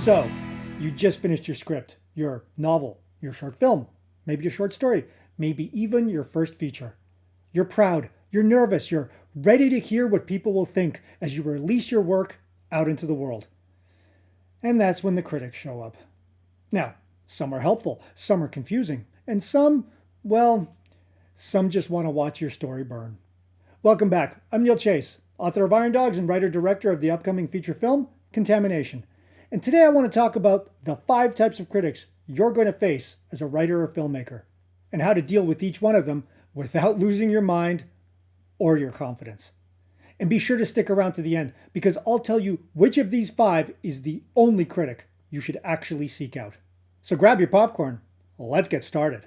So, you just finished your script, your novel, your short film, maybe your short story, maybe even your first feature. You're proud, you're nervous, you're ready to hear what people will think as you release your work out into the world. And that's when the critics show up. Now, some are helpful, some are confusing, and some, well, some just want to watch your story burn. Welcome back. I'm Neil Chase, author of Iron Dogs and writer-director of the upcoming feature film, Contamination. And today I want to talk about the 5 types of critics you're going to face as a writer or filmmaker, and how to deal with each one of them without losing your mind or your confidence. And be sure to stick around to the end, because I'll tell you which of these 5 is the only critic you should actually seek out. So grab your popcorn, let's get started.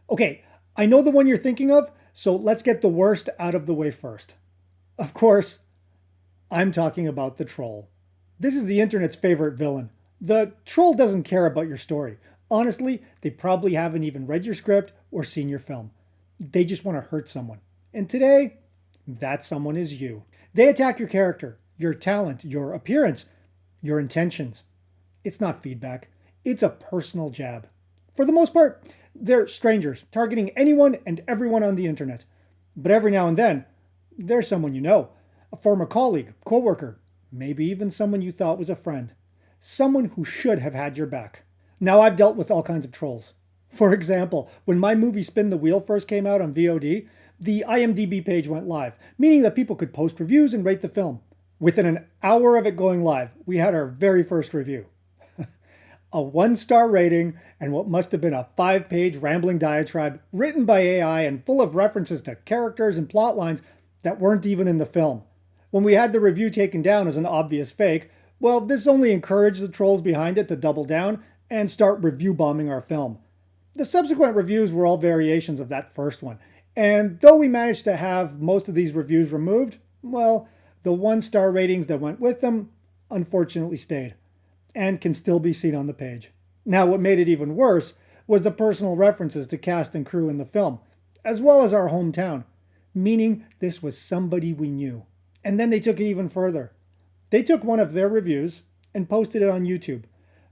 Okay, I know the one you're thinking of, so let's get the worst out of the way first. Of course, I'm talking about the troll. This is the internet's favorite villain. The troll doesn't care about your story. Honestly, they probably haven't even read your script or seen your film. They just want to hurt someone. And today, that someone is you. They attack your character, your talent, your appearance, your intentions. It's not feedback. It's a personal jab. For the most part, they're strangers, targeting anyone and everyone on the internet. But every now and then, there's someone you know, a former colleague, coworker, maybe even someone you thought was a friend. Someone who should have had your back. Now, I've dealt with all kinds of trolls. For example, when my movie Spin the Wheel first came out on VOD, the IMDb page went live, meaning that people could post reviews and rate the film. Within an hour of it going live, we had our very first review. A 1-star rating and what must have been a 5-page rambling diatribe written by AI and full of references to characters and plot lines that weren't even in the film. When we had the review taken down as an obvious fake, well, this only encouraged the trolls behind it to double down and start review bombing our film. The subsequent reviews were all variations of that first one, and though we managed to have most of these reviews removed, well, the 1-star ratings that went with them unfortunately stayed, and can still be seen on the page. Now, what made it even worse was the personal references to cast and crew in the film, as well as our hometown, meaning this was somebody we knew. And then they took it even further. They took one of their reviews and posted it on YouTube,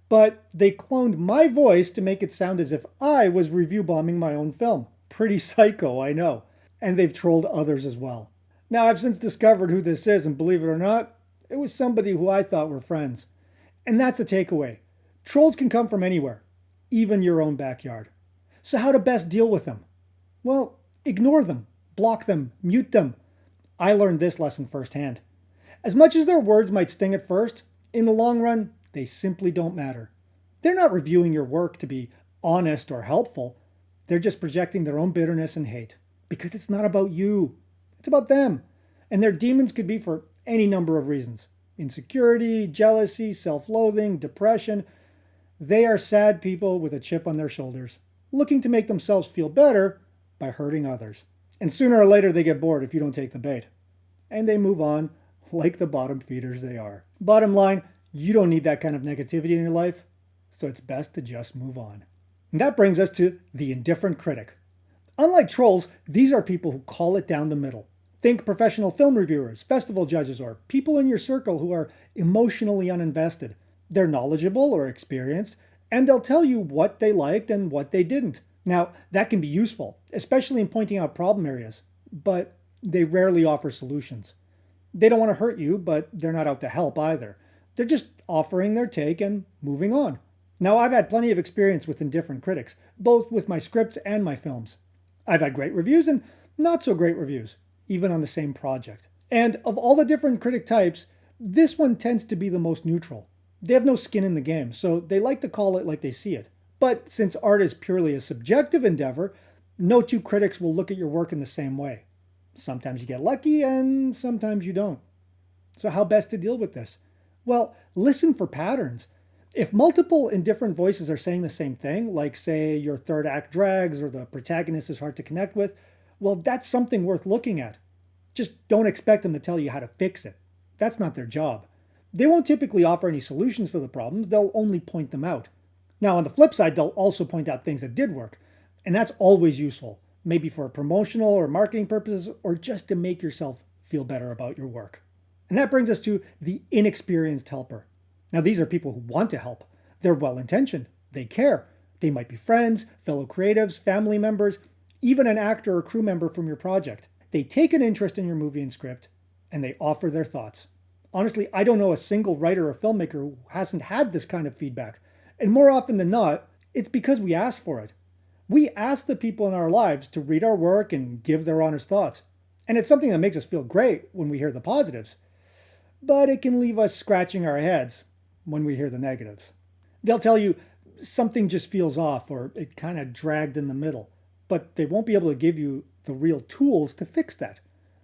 but they cloned my voice to make it sound as if I was review bombing my own film. Pretty psycho, I know. And they've trolled others as well. Now, I've since discovered who this is, and believe it or not, it was somebody who I thought were friends. And that's the takeaway. Trolls can come from anywhere, even your own backyard. So how to best deal with them? Well, ignore them, block them, mute them. I learned this lesson firsthand. As much as their words might sting at first, in the long run, they simply don't matter. They're not reviewing your work to be honest or helpful. They're just projecting their own bitterness and hate, because it's not about you. It's about them. And their demons could be for any number of reasons. Insecurity, jealousy, self-loathing, depression. They are sad people with a chip on their shoulders, looking to make themselves feel better by hurting others. And sooner or later they get bored if you don't take the bait. And they move on like the bottom feeders they are. Bottom line, you don't need that kind of negativity in your life, so it's best to just move on. And that brings us to the indifferent critic. Unlike trolls, these are people who call it down the middle. Think professional film reviewers, festival judges, or people in your circle who are emotionally uninvested. They're knowledgeable or experienced, and they'll tell you what they liked and what they didn't. Now, that can be useful, especially in pointing out problem areas, but they rarely offer solutions. They don't want to hurt you, but they're not out to help either. They're just offering their take and moving on. Now, I've had plenty of experience with indifferent critics, both with my scripts and my films. I've had great reviews and not so great reviews, even on the same project. And of all the different critic types, this one tends to be the most neutral. They have no skin in the game, so they like to call it like they see it. But since art is purely a subjective endeavor, no 2 critics will look at your work in the same way. Sometimes you get lucky and sometimes you don't. So how best to deal with this? Well, listen for patterns. If multiple indifferent voices are saying the same thing, like say your third act drags or the protagonist is hard to connect with, well, that's something worth looking at. Just don't expect them to tell you how to fix it. That's not their job. They won't typically offer any solutions to the problems, they'll only point them out. Now, on the flip side, they'll also point out things that did work, and that's always useful, maybe for promotional or marketing purposes, or just to make yourself feel better about your work. And that brings us to the inexperienced helper. Now, these are people who want to help. They're well intentioned. They care. They might be friends, fellow creatives, family members, even an actor or crew member from your project. They take an interest in your movie and script, and they offer their thoughts. Honestly, I don't know a single writer or filmmaker who hasn't had this kind of feedback. And more often than not, it's because we ask for it. We ask the people in our lives to read our work and give their honest thoughts. And it's something that makes us feel great when we hear the positives. But it can leave us scratching our heads when we hear the negatives. They'll tell you something just feels off or it kind of dragged in the middle, but they won't be able to give you the real tools to fix that.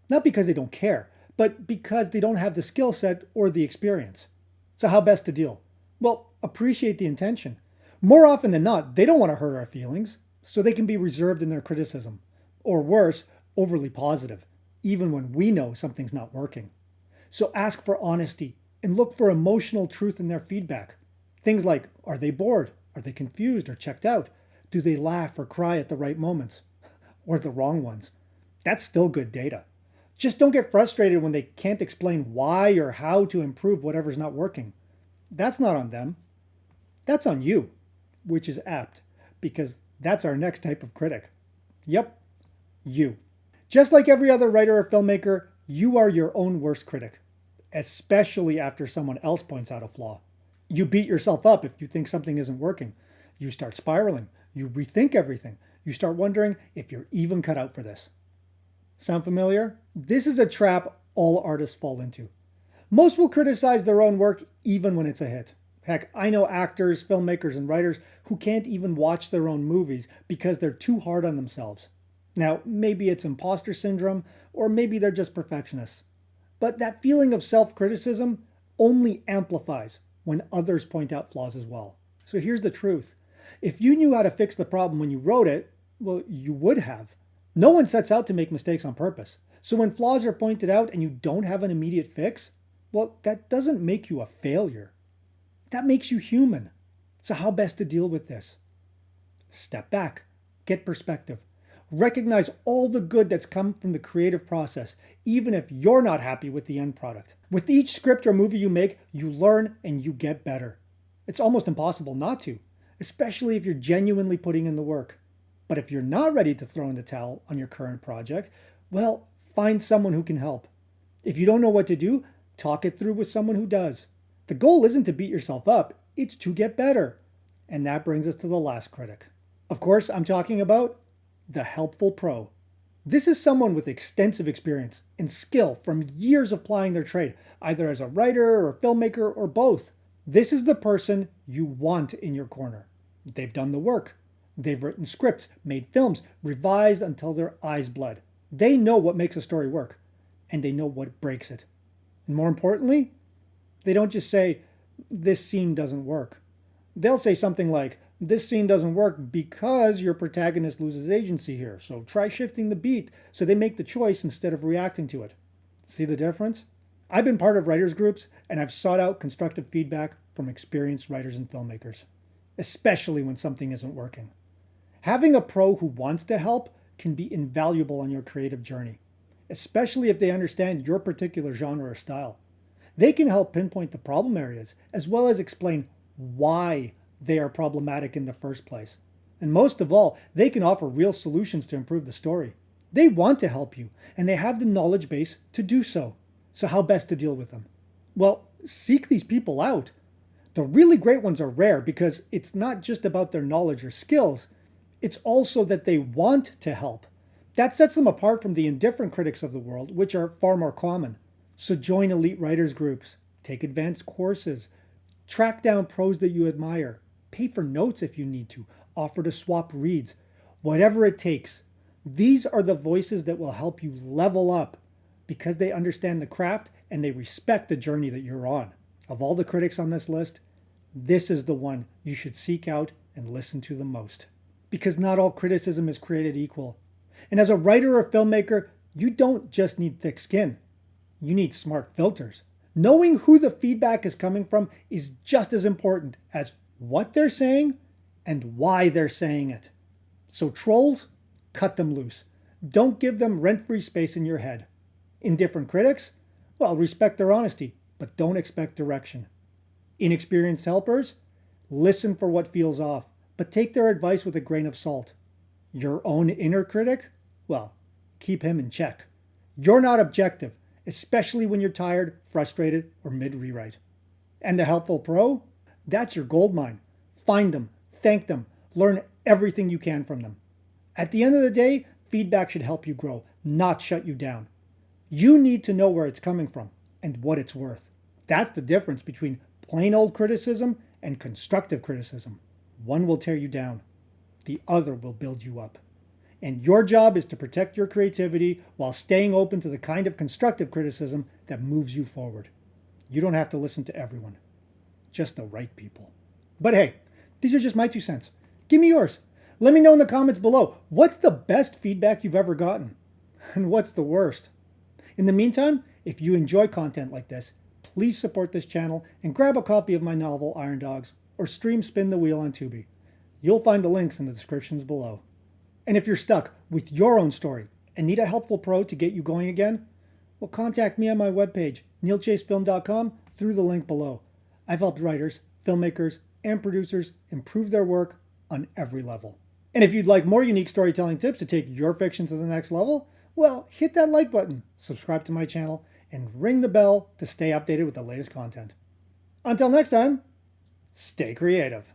Not because they don't care, but because they don't have the skill set or the experience. So how best to deal? Well, appreciate the intention. More often than not, they don't want to hurt our feelings, so they can be reserved in their criticism. Or worse, overly positive, even when we know something's not working. So ask for honesty and look for emotional truth in their feedback. Things like, are they bored? Are they confused or checked out? Do they laugh or cry at the right moments? Or the wrong ones? That's still good data. Just don't get frustrated when they can't explain why or how to improve whatever's not working. That's not on them. That's on you, which is apt, because that's our next type of critic. Yep, you. Just like every other writer or filmmaker, you are your own worst critic, especially after someone else points out a flaw. You beat yourself up if you think something isn't working. You start spiraling. You rethink everything. You start wondering if you're even cut out for this. Sound familiar? This is a trap all artists fall into. Most will criticize their own work even when it's a hit. Heck, I know actors, filmmakers, and writers who can't even watch their own movies because they're too hard on themselves. Now, maybe it's imposter syndrome, or maybe they're just perfectionists. But that feeling of self-criticism only amplifies when others point out flaws as well. So here's the truth. If you knew how to fix the problem when you wrote it, well, you would have. No one sets out to make mistakes on purpose. So when flaws are pointed out and you don't have an immediate fix, well, that doesn't make you a failure. That makes you human. So how best to deal with this? Step back, get perspective. Recognize all the good that's come from the creative process, even if you're not happy with the end product. With each script or movie you make, you learn and you get better. It's almost impossible not to, especially if you're genuinely putting in the work. But if you're not ready to throw in the towel on your current project, well, find someone who can help. If you don't know what to do, talk it through with someone who does. The goal isn't to beat yourself up, it's to get better. And that brings us to the last critic. Of course, I'm talking about the helpful pro. This is someone with extensive experience and skill from years of plying their trade, either as a writer or filmmaker or both. This is the person you want in your corner. They've done the work. They've written scripts, made films, revised until their eyes bled. They know what makes a story work, and they know what breaks it. And more importantly, they don't just say, this scene doesn't work. They'll say something like, this scene doesn't work because your protagonist loses agency here, so try shifting the beat so they make the choice instead of reacting to it. See the difference? I've been part of writers' groups, and I've sought out constructive feedback from experienced writers and filmmakers, especially when something isn't working. Having a pro who wants to help can be invaluable on your creative journey, especially if they understand your particular genre or style. They can help pinpoint the problem areas, as well as explain why they are problematic in the first place. And most of all, they can offer real solutions to improve the story. They want to help you, and they have the knowledge base to do so. So how best to deal with them? Well, seek these people out. The really great ones are rare because it's not just about their knowledge or skills, it's also that they want to help. That sets them apart from the indifferent critics of the world, which are far more common. So join elite writers groups, take advanced courses, track down pros that you admire, pay for notes if you need to, offer to swap reads, whatever it takes. These are the voices that will help you level up because they understand the craft and they respect the journey that you're on. Of all the critics on this list, this is the one you should seek out and listen to the most. Because not all criticism is created equal. And as a writer or filmmaker, you don't just need thick skin. You need smart filters. Knowing who the feedback is coming from is just as important as what they're saying and why they're saying it. So trolls, cut them loose. Don't give them rent-free space in your head. Indifferent critics, well, respect their honesty, but don't expect direction. Inexperienced helpers, listen for what feels off, but take their advice with a grain of salt. Your own inner critic? Well, keep him in check. You're not objective, especially when you're tired, frustrated, or mid-rewrite. And the helpful pro? That's your goldmine. Find them, thank them, learn everything you can from them. At the end of the day, feedback should help you grow, not shut you down. You need to know where it's coming from and what it's worth. That's the difference between plain old criticism and constructive criticism. One will tear you down, the other will build you up. And your job is to protect your creativity while staying open to the kind of constructive criticism that moves you forward. You don't have to listen to everyone, just the right people. But hey, these are just my 2 cents. Give me yours. Let me know in the comments below, what's the best feedback you've ever gotten? And what's the worst? In the meantime, if you enjoy content like this, please support this channel and grab a copy of my novel, Iron Dogs, or stream Spin the Wheel on Tubi. You'll find the links in the descriptions below. And if you're stuck with your own story and need a helpful pro to get you going again, well, contact me on my webpage, neilchasefilm.com, through the link below. I've helped writers, filmmakers, and producers improve their work on every level. And if you'd like more unique storytelling tips to take your fiction to the next level, well, hit that like button, subscribe to my channel, and ring the bell to stay updated with the latest content. Until next time, stay creative.